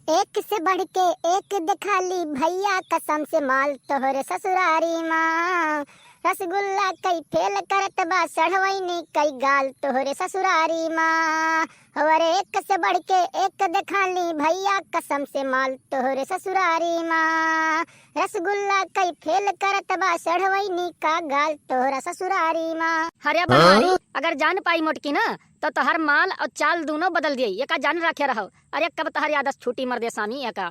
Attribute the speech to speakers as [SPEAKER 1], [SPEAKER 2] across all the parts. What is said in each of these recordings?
[SPEAKER 1] एक से बढ़ के एक दिखा ली भैया कसम से माल तोहरे ससुरारी माँ। रसगुल्ला कई फेल करत बा सढ़वैनी कई गाल तोहरे ससुरारी माँ। और एक से बढ़ के एक दिखा ली भैया कसम से माल तोहरे ससुरारी माँ। रसगुल्ला कई फेल करत बा सढ़वैनी का गाल तोहरा ससुरारी माँ।
[SPEAKER 2] हरे बनवारी अगर जान पाई मोटकी ना तो तोहर माल और चाल दोनों बदल दिए। ये का जान रखे रहो। अरे कब तोहर आदत छूटी मर्दे सामी ये का।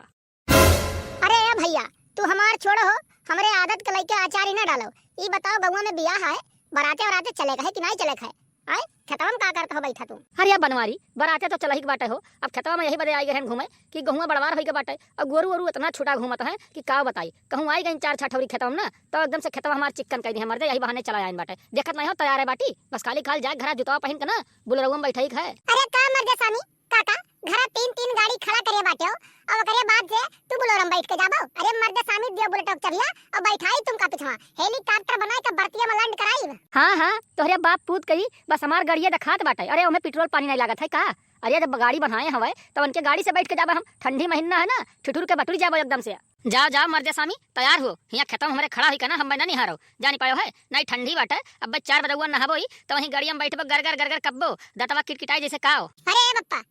[SPEAKER 1] अरे भैया तू हमार छोड़ो, हमरे आदत के लइके आचार ही ना डालो। ई बताओ गौवा में बियाह है, बराते वराते चलेगा है कि नहीं चलेगा है? आए खेतवा में का करत हो बैठा तुम?
[SPEAKER 2] हरिया बनवारी बराते तो चलही के बाटे हो। अब खेतवा में यही बदे आई गए घूमे कि गहुआ बड़वार होई के बाटे। और गोरू वोरू इतना छोटा घूमत है कि का बताई। कहूँ आई गई 4-6 ठौरी खेतवा में ना तो एकदम से खेतवा हमार चिकन कर दी है मर्दे। यही बहाने चला आइन बाटे। देखत नहीं हो तैयार है बाटी, बस खाली खाल जाए घर जुतवा पहन के ना बुलरउआ में बैठई है।
[SPEAKER 1] अरे का मर्दे सामी काका घर 3-3 गाड़ी खड़ा करे बाटे हो और करे बाद से तू बुलोरम बैठ के जाबो। अरे मर्दे सामी दियो बुलेट चढ़िया और बैठाई तुम का पिछवा हेलीकॉप्टर बनाए के बर्तिया में लैंड कराई।
[SPEAKER 2] हाँ तोहरे बाप पूत कही बस हमार गाड़िया दिखात बाटे। अरे उन्हें पेट्रोल पानी नहीं लागत है का। अरे जब गाड़ी बनाए हवे तो उनके गाड़ी से बैठ के जाबा हम। ठंडी महीना है ना ठिठुर के बटुरी जाबो एकदम से। जाओ मर्दे सामी तैयार हो। यहाँ खेतवा हमारे खड़ा ही का ना हम नहीं हारो जानी पायो है नहीं ठंडी बाटे। अब 4 बजे नहाबो तो वहीं गाड़िया में बैठबो गर गर गर गर कब्बो दतवा किटकिटाई जैसे काओ।
[SPEAKER 1] अरे बप्पा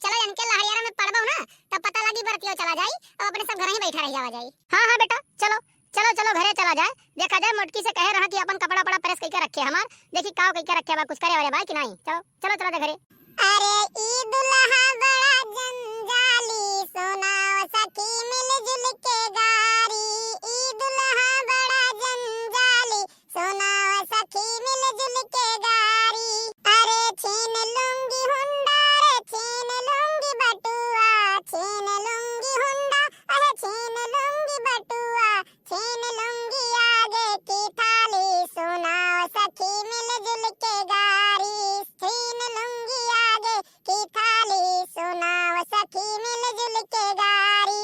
[SPEAKER 1] चलो इनके लहरिया में पड़बो ना तब पता लगी बरतियो चला जाई और अपने सब घर ही बैठा रह जावा जाई। हाँ बेटा चलो घरे चला जाए। देखा जाए मोटकी से कहे रहा कि अपन कपड़ा पड़ा प्रेस करके रखे हमार। देखी काव करके रखे बा कुछ करे वाले भाई कि नहीं। चलो दे घरे। अरे ई दुल्हा बड़ा जंजाली सुनाओ सखी मिलजुल के गारी। ई दुल्हा बड़ा जंजाली सुनाओ सखी मिलजुल के गारी। अरे छीन लूंगी हुंडा रे छीन लूंगी बटुआ छीन लूंगी हुंडा अरे छीन लूंगी बटुआ छीन लूंगी आगे की थाली सुनाओ सखी मिलजुल के गारी। छीन लूंगी आगे की थाली सुनाओ सखी मिलजुल के गारी।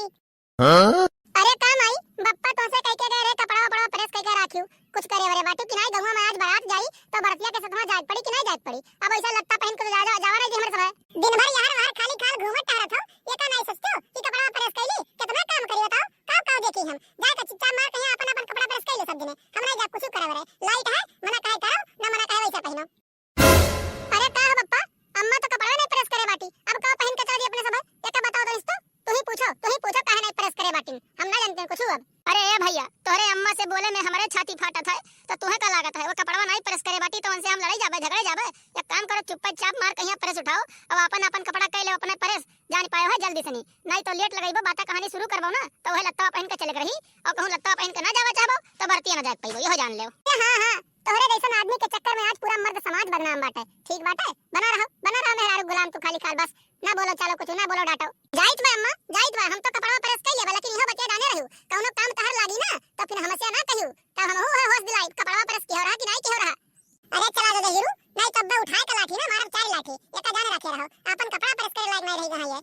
[SPEAKER 1] अरे काम आई बप्पा तो से कह के गए रे कपड़ा वपड़ा प्रेस करके राखियो कुछ करे वरे बाटू कि नहीं। गहुआ में आज बारात जाई तो बरतिया के साथ जाग पड़ी कि नहीं जाग पड़ी। अब ऐसा लगता पहन के जावा नहीं जी हमरे समय दिन भर यार बाहर खाली खाल घूमत टहरत हो। ये का नहीं सोचतो कि कपड़ा प्रेस कैली कितना काम करी बताओ। काव देखी हम जाए का चिच्चा मार कहीं अपन कपड़ा प्रेस कैले सब दिन हम नहीं जा कुछ करे वरे। लाइट है मना काहे करो ना मना काहे वैसा पहनो। अरे का है बप्पा अम्मा तो कपड़ा नहीं प्रेस करे बाटी अब का पहन के चल दी अपने सब। ये का बताओ दोस्तों तू ही पूछो काहे नहीं प्रेस करे बाटी हम ना जानते कुछ अब। अरे ए भैया तोहरे अम्मा से बोले में हमारे छाती फाटत है तो तुम्हें का लागत है वो कपड़ा नहीं प्रेस करे बाटी तो उनसे हम लड़ाई जाबे झगड़े जाबे। एक काम करो चुपचाप मार कहीं प्रेस उठाओ अब अपन कपड़ा कैले अपने प्रेस जान पायो है जल्दी से नहीं तो लेट लगाइबो बात कहानी शुरू करबो ना तो वह लत्ता पहन के चले रही और कहूं लत्ता पहन के ना जावा चाहबो तो भर्ती ना जाग पाइबो। यो जान ले। हां तोहरे जैसन आदमी के चक्कर में आज पूरा मर्द समाज बदनाम बाटे। ठीक बाटे बना रहो मेहरारू गुलाम तू खाली खाल बस ना बोलो चलो कुछ ना बोलो डांटो। जाइत बा अम्मा जाइत बा हम तो कपड़ा प्रेस कैले बा लेकिन इहो बतिया जाने रहू कौनो काम तहर लागी ना तो फिर हमसे ना कहियो तब हम हो होश दिलाई कपड़ा प्रेस की हो रहा कि नहीं की हो रहा। अरे चला दे हीरू नहीं तब उठाए के लाठी ना मारब 4 लाठी ये का जाने रखे रहो अपन कपड़ा प्रेस करे लायक नहीं रही कहां ये।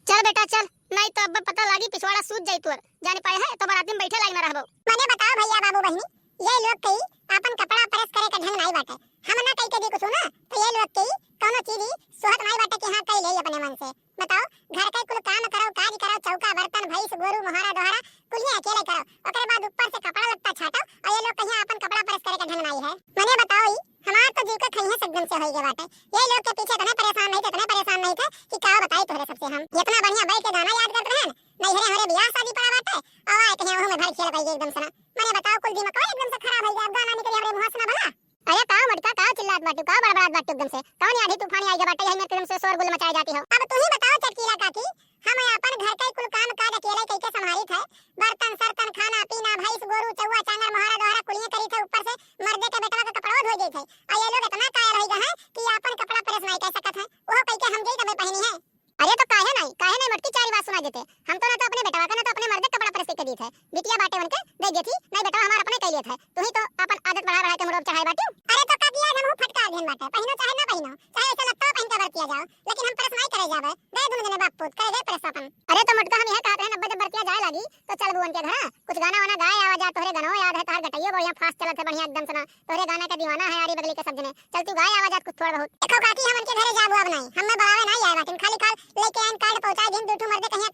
[SPEAKER 1] चल बेटा चल नहीं तो अब पता लागी पिछवाड़ा सूझ जाई तोर जाने पाए है तो बारात में बैठे लायक ना रहबो। मने बताओ भैया बाबू बहनी ये लोग कई अपन कपड़ा प्रेस करे का ढंग नहीं बाटे हम ना कई के दी कुछ ना तो ये लोग कई कोनो चीज सोहत नहीं बाटे कि हां कई ले अपने मन से। बताओ घर का कुल काम करो काज करो चौका बर्तन भैंस गोरू मोहरा दोहरा कुल ही अकेले करो ओकरे बाद ऊपर से कपड़ा लत्ता छाटो और ये लोग कहीं अपन कपड़ा प्रेस करे का ढंग नहीं है। मने बताओ हमार तो जीव का खइया एकदम से होई के बाटे। ये लोग के पीछे इतने परेशान नहीं थे कि का बताई तोहरे सबसे हम इतना बढ़िया बैठ के गाना याद करते हैं नहीं हरे बियाह शादी पड़ा बाटे और आए कहीं ओह में भर खेल पाई एकदम से ना। मने बताओ कुल दिमाग एकदम से खराब हो गया गाना निकले हमरे मुंह से ना भला। अरे का मटका का चिल्लात बाटू का बड़बड़ात बाटू एकदम से कौन आधी तूफानी आई बाटे यही में एकदम से शोर गुल मचाई जाती हो। अब तू ही बताओ चटकीला काकी हम अपन घर का कुल काम काज अकेले कैसे संभालित है। बर्तन सर्तन खाना पीना भैंस गोरू चौवा चांगर मोहरा दोहरा कुलिए करी थे ऊपर से मर्दे के बेटवा का कपड़ा धो गई थे और ये लोग इतना कायर रह गए हैं कि अपन कपड़ा प्रेस नहीं कर सकत है वो कह के हम जई तबे पहनी है। अरे तो काहे नहीं मटकी 4 बात सुना देते हम तो ना तो अपने बेटवा का ना तो अपने मर्दे कपड़ा प्रेस के दी थे बिटिया बाटे उनके दे दी थी नहीं बेटा हमारा अपने कैले थे तू ही तो अपन आदत बढ़ा के मुरोब चढ़ाई बाटू। अरे तो का किया हम फटका देन बाटे पहिनो चाहे ना पहिनो चाहे ऐसा लगता पहन के बरतिया जाओ लेकिन हम प्रेस नहीं करे जावे दे दोनों जने बाप पूत करे दे प्रेस अपन। अरे तो मटका हम यह कहते हैं 90 जब बरतिया जाए लगी तो चल बुवन के घर कुछ गाना वाना गाए आवाज आ तोहरे गानो याद है तार गटइयो बढ़िया फास्ट चलत है बढ़िया एकदम से ना तोहरे गाना का दीवाना है यारी बदली के सब जने चल तू गाए आवाज कुछ थोड़ा बहुत। देखो काकी हम उनके घरे जाबू अब नहीं हम में बढ़ावे नहीं आए बाकिन खाली खाल लेके आन कार्ड पहुंचाए दिन दूठू मर्दे कहीं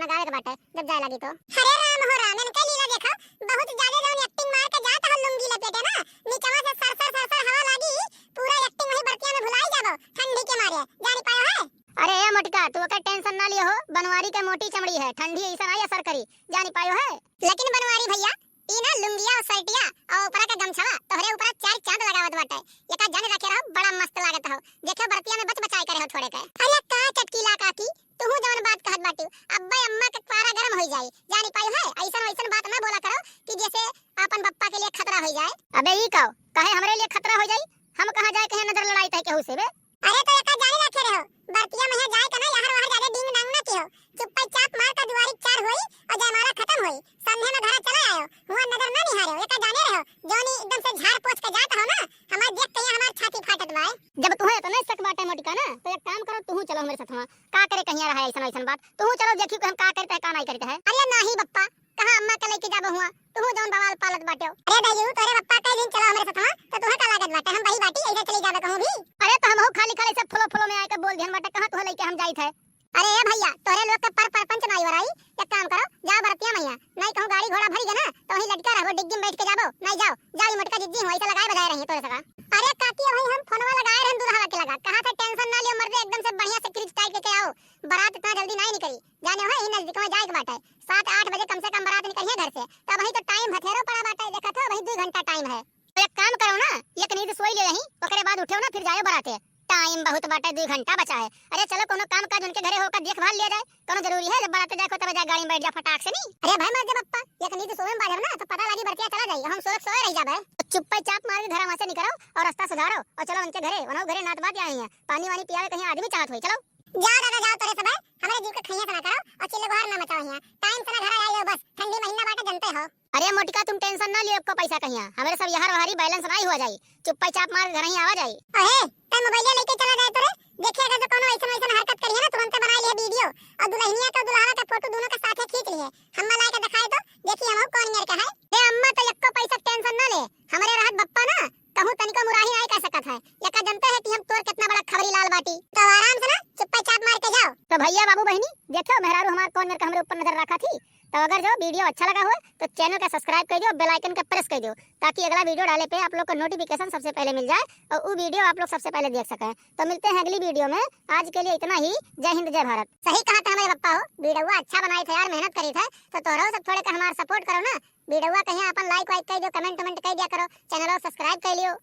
[SPEAKER 1] गाना गावे के बाटे जब जाए लगी तो। अरे राम हो राम, मैंने कल लीला देखा, बहुत ज्यादा जौन एक्टिंग मार के जात हो लुंगी लपेटे ना, नीचवा से सरसर हवा लागी, पूरा एक्टिंग वही बरतिया में भुलाई जाबो ठंडी के मारे, जानी पायो है। अरे ए मोटका, तू ओकर टेंशन ना लियो हो, बनवारी के मोटी चमड़ी है, ठंडी ऐसा आई असर करी, जानी पायो है। लेकिन बनवारी भैया ई ना लुंगिया और शर्टिया और ऊपर का गमछवा तोहरे ऊपर चार चांद लगावत बाटे, एका जाने रखे रहो, बड़ा मस्त लागत हो, देखो बरतिया में बच बचाई करे हो थोड़े के। अरे का चटकीला काकी, तू जौन बात कहत बाटी अब्बा अम्मा के पारा गरम हो जाई, जानी पायो है। ऐसा वैसन बात ना बोला करो कि जैसे अपन बप्पा के लिए खतरा हो जाए। अबे ई कहो कहे हमरे लिए खतरा हो जाई, हम कहां जाए कहे नजर लड़ाई तय केहू से बे। अरे तो एका जाने रखे रहो, बरतिया में जाए कना यहर वहर जाके डिंग डांग ना कियो, चुप्पा चाप मार का दुआरी चार होई और जयमाला खत्म होई, संधे में घरा चला आयो, हुआ नजर ना निहारो, एका जाने रहो जोनी एकदम से झाड़ पोछ के जात हो ना, हमार देख के हमार छाती फाटत बा। जब तू है तो नहीं सक बाटे मोटिका ना, तो एक काम करो तू चलो मेरे साथ, का करे कहिया रहा ऐसा ऐसा बात, तू चलो देखियो हम का करते है का नहीं करते है। अरे नहीं बप्पा, कहां अम्मा के लेके जाबो हुआ, तू जौन बवाल पालत बाटे। अरे दाजू तोरे बप्पा कई दिन चलो मेरे साथ, तो तुहा का लागत बाटे, हम वही बाटी ऐसे चली जाबे कहूं भी। अरे तो हम हो खाली खाली सब फ्लो में आके बोल दिहन बाटे, कहां तोह लेके हम जाइत है। अरे ए भैया तोरे लोग के पर पंच नहीं वराई, एक काम करो जा बरतिया मैया, नहीं कहूं गाड़ी घोड़ा भरी ना तो वही लटका रहबो, डिग्गी में बैठ के जाबो, नहीं जाओ जाई मोटका जिद्दी हो ऐसे लगाए बजाए रही तोरे सका। अरे काकी वही हम फोनवा लगाए रहन दूर हवा के लगा, कहां से टेंशन ना लियो मर्दे, एकदम से बढ़िया से क्रिच टाइट के आओ, बारात इतना जल्दी नहीं निकली, जाने हो ई नजदीक में जाए के बाटे, 7-8 बजे कम से कम बारात निकलिए घर से, तब वही तो टाइम भथेरो पड़ा बाटे, देखा था वही 2 घंटा टाइम है। तो एक काम करो ना, एक नींद सोई ले रही, ओकरे बाद उठो ना फिर जाओ बाराते, टाइम बहुत बाटे, 2 घंटा बचा है। अरे चलो कोनो काम काज उनके घरे होकर देखभाल लिया जाए, कोनो जरूरी है जब बाराते जाए तब जा गाड़ी में बैठ जा फटाक से नहीं। अरे भाई मत जा बप्पा, एक नींद सोवे में बाजब ना तो पता लगी बरतिया चला जाई, हम सोए रह जाबे, चुप्पा चाप मार के घर वहां से निकलो और रास्ता सुधारो और चलो उनके घरे, वनो घरे नात बात आई है, पानी वानी पियावे कहीं आदमी चाहत होई, चलो जाओ दादा जाओ तोरे सब हमरे जीव के खैया ना करो और चिल्ले बाहर ना मचाओ, यहां टाइम से ना घर आइयो, बस ठंडी महीना बाटे जनते हो। अरे मोटिका तुम टेंशन ना लियो, आपको पैसा कहिया हमारे सब यहर वहरी बैलेंस नहीं हुआ जाई, चुप्पा चाप मार घर ही आवा जाई। अहे तै मोबाइल लेके चला जाए तोरे, देखिएगा तो कोनो ऐसा ऐसा हरकत करिए ना तुरंत बना लिए वीडियो और दुल्हनिया का दुल्हा का फोटो दोनों के साथ खींच लिए, हम ला के दिखाए तो देखिए हम कौन नियर का है। ए अम्मा तो यक्को पैसा टेंशन ना ले, हमरे रहत बप्पा ना कहूं तनिको मुराही नहीं कर सकत है, यका जनते है कि हम तोर कितना बड़ा खबरी लाल बाटी, तो आराम से ना चुप्पा चाप मार के जाओ। तो भैया बाबू बहनी देखो मेहरारू हमार कौन मेरे हमरे ऊपर नजर रखा थी, तो अगर जो वीडियो अच्छा लगा हो तो चैनल का सब्सक्राइब कर दियो, बेल आइकन का प्रेस कर दियो, ताकि अगला वीडियो डाले पे आप लोग को नोटिफिकेशन सबसे पहले मिल जाए और वो वीडियो आप लोग सबसे पहले देख सकें। तो मिलते हैं अगली वीडियो में, आज के लिए इतना ही, जय हिंद जय भारत। सही कहा था हमारे पप्पा हो, वीडियो अच्छा बनाए थे यार, मेहनत करी थे, तो तोरो सब थोड़े का हमारा सपोर्ट करो ना, वीडियो कहीं अपन लाइक वाइक कर दियो, कमेंट कर दिया करो, चैनल सब्सक्राइब कर लियो।